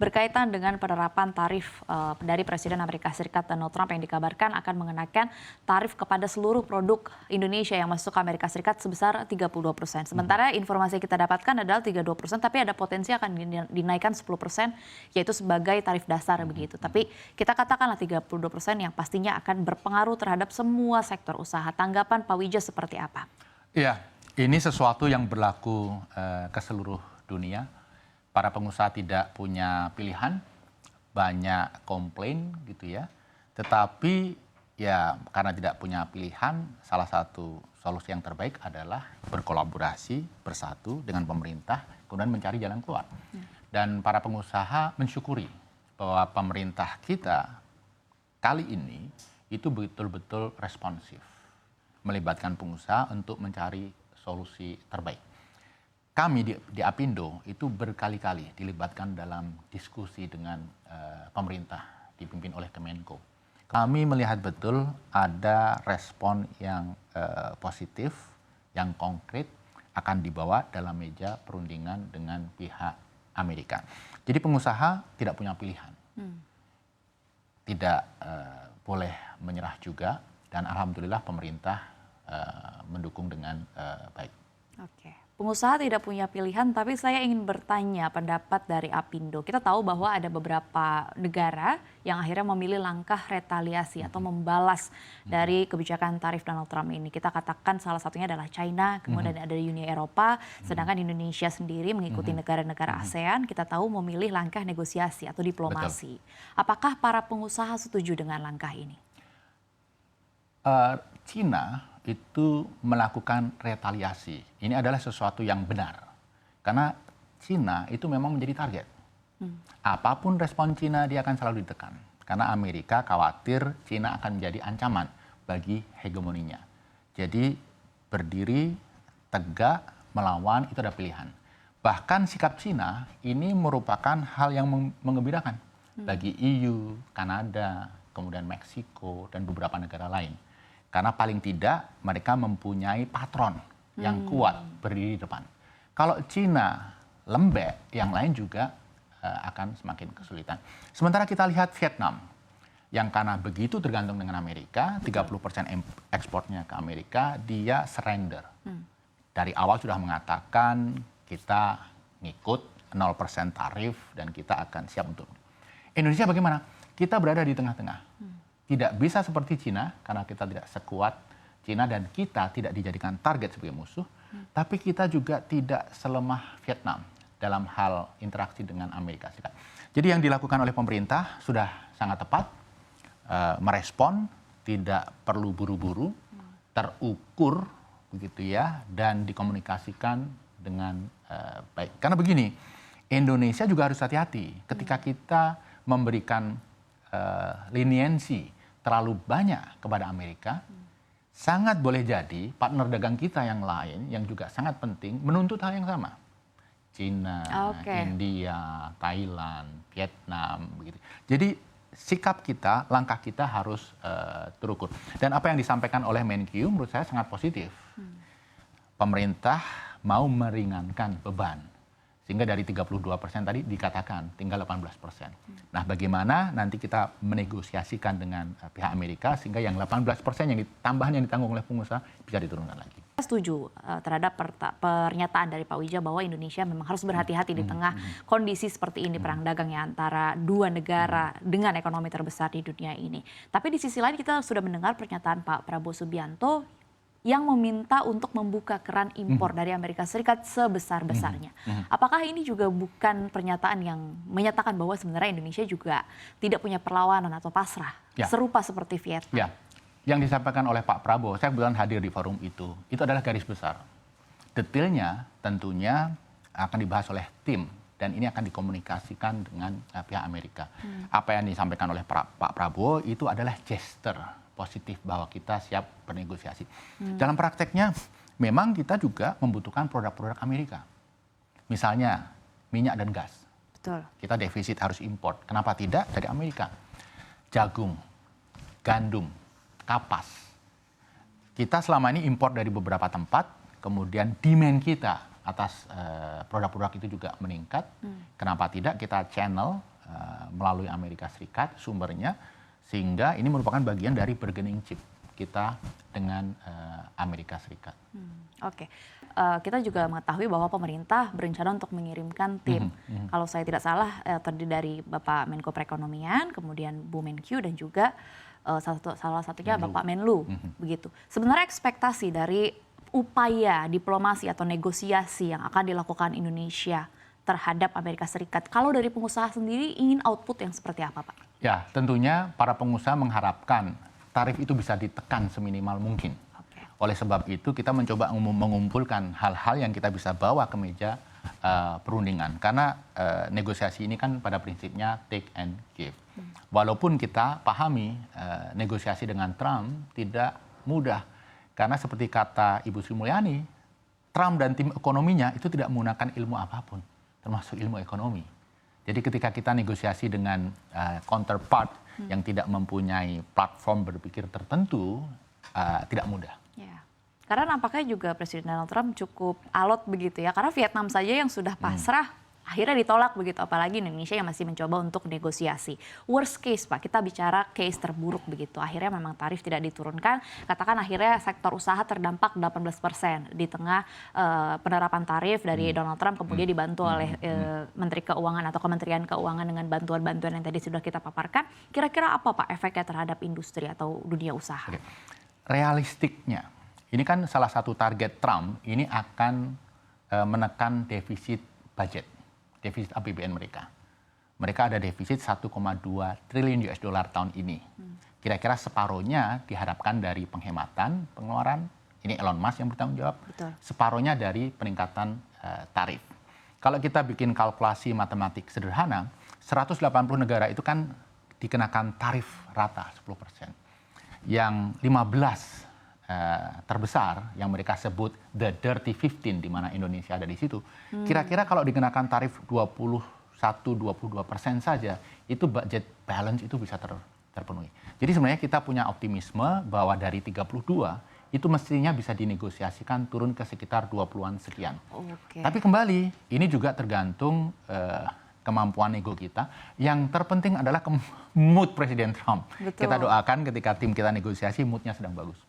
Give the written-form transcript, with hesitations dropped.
berkaitan dengan penerapan tarif dari Presiden Amerika Serikat Donald Trump yang dikabarkan akan mengenakan tarif kepada seluruh produk Indonesia yang masuk ke Amerika Serikat sebesar 32%. Sementara informasi yang kita dapatkan adalah 32%, tapi ada potensi akan dinaikkan 10%, yaitu sebagai tarif dasar begitu. Tapi kita katakanlah 32% yang pastinya akan berpengaruh terhadap semua sektor usaha. Tanggapan Pak Wija seperti apa? Iya, ini sesuatu yang berlaku ke seluruh dunia. Para pengusaha tidak punya pilihan, banyak komplain gitu ya. Tetapi ya karena tidak punya pilihan, salah satu solusi yang terbaik adalah berkolaborasi bersatu dengan pemerintah, kemudian mencari jalan keluar. Dan para pengusaha mensyukuri bahwa pemerintah kita kali ini itu betul-betul responsif, melibatkan pengusaha untuk mencari solusi terbaik. Kami di Apindo itu berkali-kali dilibatkan dalam diskusi dengan pemerintah dipimpin oleh Kemenko. Kami melihat betul ada respon yang positif, yang konkret akan dibawa dalam meja perundingan dengan pihak Amerika. Jadi pengusaha tidak punya pilihan, tidak boleh menyerah juga, dan alhamdulillah pemerintah mendukung dengan baik. Oke. Pengusaha tidak punya pilihan, tapi saya ingin bertanya pendapat dari Apindo. Kita tahu bahwa ada beberapa negara yang akhirnya memilih langkah retaliasi atau membalas dari kebijakan tarif Donald Trump ini. Kita katakan salah satunya adalah China, kemudian ada Uni Eropa, sedangkan Indonesia sendiri mengikuti negara-negara ASEAN, kita tahu memilih langkah negosiasi atau diplomasi. Betul. Apakah para pengusaha setuju dengan langkah ini? China itu melakukan retaliasi. Ini adalah sesuatu yang benar. Karena China itu memang menjadi target. Apapun respon China dia akan selalu ditekan. Karena Amerika khawatir China akan menjadi ancaman bagi hegemoninya. Jadi berdiri tegak melawan itu ada pilihan. Bahkan sikap China ini merupakan hal yang mengembirakan bagi EU, Kanada, kemudian Meksiko dan beberapa negara lain. Karena paling tidak mereka mempunyai patron yang kuat berdiri di depan. Kalau Cina lembek, yang lain juga akan semakin kesulitan. Sementara kita lihat Vietnam, yang karena begitu tergantung dengan Amerika, 30% ekspornya ke Amerika, dia surrender. Dari awal sudah mengatakan kita ngikut 0% tarif dan kita akan siap untuk. Indonesia bagaimana? Kita berada di tengah-tengah. Tidak bisa seperti Cina, karena kita tidak sekuat Cina dan kita tidak dijadikan target sebagai musuh, tapi kita juga tidak selemah Vietnam dalam hal interaksi dengan Amerika Serikat. Jadi yang dilakukan oleh pemerintah sudah sangat tepat, merespon, tidak perlu buru-buru, terukur begitu ya, dan dikomunikasikan dengan baik. Karena begini, Indonesia juga harus hati-hati ketika kita memberikan leniensi terlalu banyak kepada Amerika, sangat boleh jadi partner dagang kita yang lain yang juga sangat penting menuntut hal yang sama. Cina, India, Thailand, Vietnam, begitu. Jadi sikap kita, langkah kita harus terukur. Dan apa yang disampaikan oleh Menkyu menurut saya sangat positif. Pemerintah mau meringankan beban. Sehingga dari 32% tadi dikatakan tinggal 18%. Nah bagaimana nanti kita menegosiasikan dengan pihak Amerika sehingga yang 18% yang tambahan yang ditanggung oleh pengusaha bisa diturunkan lagi. Saya setuju terhadap pernyataan dari Pak Wija bahwa Indonesia memang harus berhati-hati di tengah kondisi seperti ini, perang dagang ya antara dua negara dengan ekonomi terbesar di dunia ini. Tapi di sisi lain kita sudah mendengar pernyataan Pak Prabowo Subianto yang meminta untuk membuka keran impor dari Amerika Serikat sebesar-besarnya. Apakah ini juga bukan pernyataan yang menyatakan bahwa sebenarnya Indonesia juga tidak punya perlawanan atau pasrah, serupa seperti Vietnam? Ya, yang disampaikan oleh Pak Prabowo, saya kebetulan hadir di forum itu adalah garis besar. Detailnya tentunya akan dibahas oleh tim dan ini akan dikomunikasikan dengan pihak Amerika. Apa yang disampaikan oleh Pak Prabowo itu adalah gesture positif bahwa kita siap bernegosiasi. Dalam prakteknya memang kita juga membutuhkan produk-produk Amerika. Misalnya minyak dan gas. Betul. Kita defisit harus import. Kenapa tidak dari Amerika? Jagung, gandum, kapas. Kita selama ini import dari beberapa tempat, kemudian demand kita atas produk-produk itu juga meningkat. Kenapa tidak kita channel melalui Amerika Serikat sumbernya, sehingga ini merupakan bagian dari bargaining chip kita dengan Amerika Serikat. Oke. Kita juga mengetahui bahwa pemerintah berencana untuk mengirimkan tim. Kalau saya tidak salah terdiri dari Bapak Menko Perekonomian, kemudian Bu Menkyu dan juga salah satunya Menlu. Bapak Menlu, begitu. Sebenarnya ekspektasi dari upaya diplomasi atau negosiasi yang akan dilakukan Indonesia terhadap Amerika Serikat, kalau dari pengusaha sendiri ingin output yang seperti apa, Pak? Ya, tentunya para pengusaha mengharapkan tarif itu bisa ditekan seminimal mungkin. Oleh sebab itu kita mencoba mengumpulkan hal-hal yang kita bisa bawa ke meja perundingan. Karena negosiasi ini kan pada prinsipnya take and give. Walaupun kita pahami negosiasi dengan Trump tidak mudah. Karena seperti kata Ibu Sri Mulyani, Trump dan tim ekonominya itu tidak menggunakan ilmu apapun, termasuk ilmu ekonomi. Jadi ketika kita negosiasi dengan counterpart yang tidak mempunyai platform berpikir tertentu, tidak mudah. Ya. Karena nampaknya juga Presiden Donald Trump cukup alot begitu ya. Karena Vietnam saja yang sudah pasrah akhirnya ditolak begitu. Apalagi Indonesia yang masih mencoba untuk negosiasi. Worst case Pak, kita bicara case terburuk begitu. Akhirnya memang tarif tidak diturunkan. Katakan akhirnya sektor usaha terdampak 18% di tengah penerapan tarif dari Donald Trump. Kemudian dibantu oleh Menteri Keuangan atau Kementerian Keuangan dengan bantuan-bantuan yang tadi sudah kita paparkan. Kira-kira apa Pak efeknya terhadap industri atau dunia usaha? Oke. Realistiknya, ini kan salah satu target Trump, ini akan menekan defisit budget, defisit APBN mereka. Mereka ada defisit 1,2 triliun US dollar tahun ini. Kira-kira separohnya diharapkan dari penghematan pengeluaran, ini Elon Musk yang bertanggung jawab, Betul. separohnya dari peningkatan tarif. Kalau kita bikin kalkulasi matematik sederhana, 180 negara itu kan dikenakan tarif rata 10%. Yang 15 terbesar yang mereka sebut the dirty 15 di mana Indonesia ada di situ. Kira-kira kalau dikenakan tarif 21-22% saja, itu budget balance itu bisa terpenuhi. Jadi sebenarnya kita punya optimisme bahwa dari 32 itu mestinya bisa dinegosiasikan turun ke sekitar 20-an sekian. Oke. Tapi kembali, ini juga tergantung kemampuan ego kita. Yang terpenting adalah mood Presiden Trump. Betul. Kita doakan ketika tim kita negosiasi, moodnya sedang bagus.